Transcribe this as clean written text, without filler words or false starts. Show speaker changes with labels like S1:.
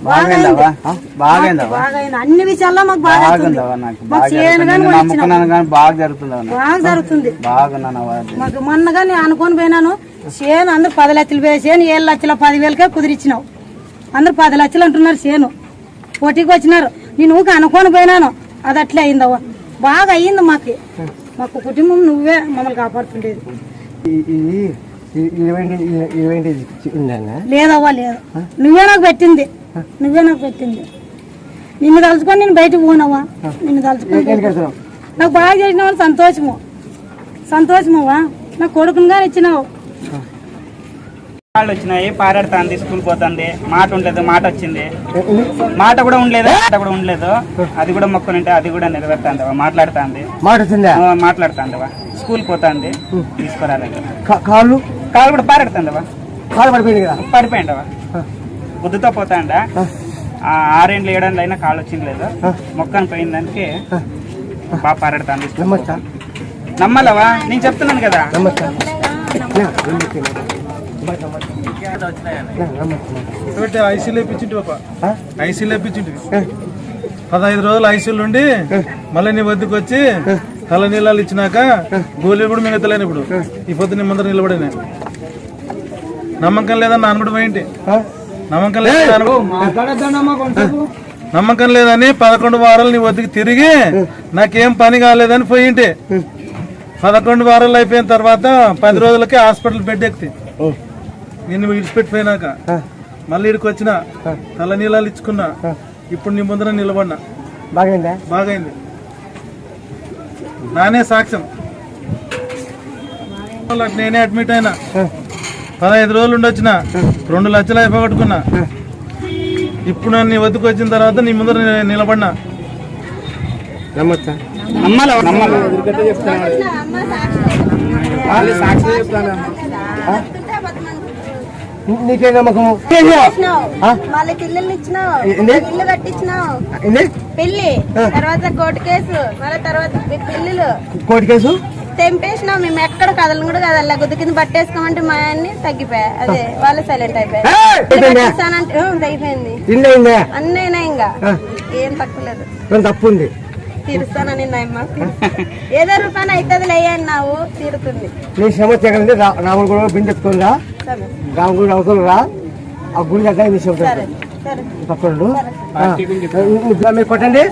S1: బాగైందవ్వా బాగైంది అన్ని విషయాల్లో మాకు బాగా జరుగుతుంది మాకు మొన్నగా నేను అనుకొని పోయినాను చేను అందరు 10 లక్షలు వేసేను 7 లక్షల 10,000కే కుదిరిచ్చినావు అందరు 10 లక్షలు అంటున్నారు చేను పోటీకి వచ్చినారు నేను ఊరికి అనుకొని పోయినాను అది అట్లే అయిందవ్వా బాగా అయ్యింది మాకు కుటుంబం నువ్వే మమ్మల్ని కాపాడుతుండేది లేదవ్వా లేదు నువ్వే నాకు పెట్టింది నిన్ను తలుచుకొని నేను బయటకు పోనవ్వా నిన్ను తలుచుకొని నాకు బాగా చేసినావు సంతోషమవ్వా నాకు కొడుకుని కానీ ఇచ్చినావు
S2: వాళ్ళు వచ్చినాయి పారాడుతుంది స్కూల్ పోతుంది మాట ఉండలేదు మాట వచ్చింది మాట కూడా ఉండలేదు అది కూడా మొక్కనుంటే అది కూడా నెరవేరుతుంది మాట్లాడుతుందివా స్కూల్ పోతుంది తీసుకురాలేదు కాళ్ళు కూడా పారాడుతుందివా పడిపోయిండవా బుద్ధితో పోతాండా 6 ఏళ్ళు 7 ఏళ్ళు అయినా కాళ్ళు వచ్చింది లేదు మొక్కను పోయిన దానికి బాగా పారాడుతుంది నమ్మాలవా నేను చెప్తున్నాను కదా
S3: ఐసీలు వేపించింటి 15 రోజులు ఐసీలు ఉండి మళ్ళీ నీ వద్దకు వచ్చి తల నీళ్ళు ఇచ్చినాక గోళీలు కూడా మిగతలేను ఇప్పుడు ఈ పొద్దు నీ ముందర నిలబడినా నమ్మకం లేదని నాన్న కూడా పోయింటి నమ్మకం లేదని 11 వారాలు నీ వద్దకు తిరిగి నాకేం పని కాలేదని పోయింటి 11 వారాలు అయిపోయిన తర్వాత 10 రోజులకి హాస్పిటల్ బెడ్ ఎక్కి నిన్ను విడిచిపెట్టిపోయినాక మళ్ళీ ఇక్కడికి వచ్చిన తల నీళ్ళు ఇచ్చుకున్నా ఇప్పుడు నీ ముందర నిలబడినా బాగైంది నానే సాక్ష్యం నేనే అడ్మిట్ అయినా 15 రోజులు ఉండొచ్చిన 2 లక్షలు అయిపోగొట్టుకున్నా ఇప్పుడు నీ వద్దకు వచ్చిన తర్వాత నీ ముందర నిలబడినా
S4: నీకే నమ్మకము
S1: వాళ్ళకి ఇల్లు ఇచ్చినావు ఇల్లు కట్టించినావు పెళ్లి తర్వాత కోర్టు కేసు మళ్ళీ తర్వాత
S4: కోర్టు కేసు
S1: తెంపేసినావు మేము ఎక్కడ కదలను కూడా కదల్లా గుద్దు కింద పట్టేసుకోమంటే మా అన్ని తగ్గిపోయా అదే వాళ్ళు సైలెంట్ అయిపోయింది అన్నైనా ఇంకా ఏం తక్కువలేదు
S4: తప్పుంది
S1: తీరుస్తానని ఏదో రూపాయలు అవుతుంది లేయన్నావు తీరుతుంది
S4: నీ సమస్య రాముడు కూడా బిందు చెప్తుందా రాముడు అవసరం రా ఆ గుడి దగ్గర నీ తప్పండు మీరు కొట్టండి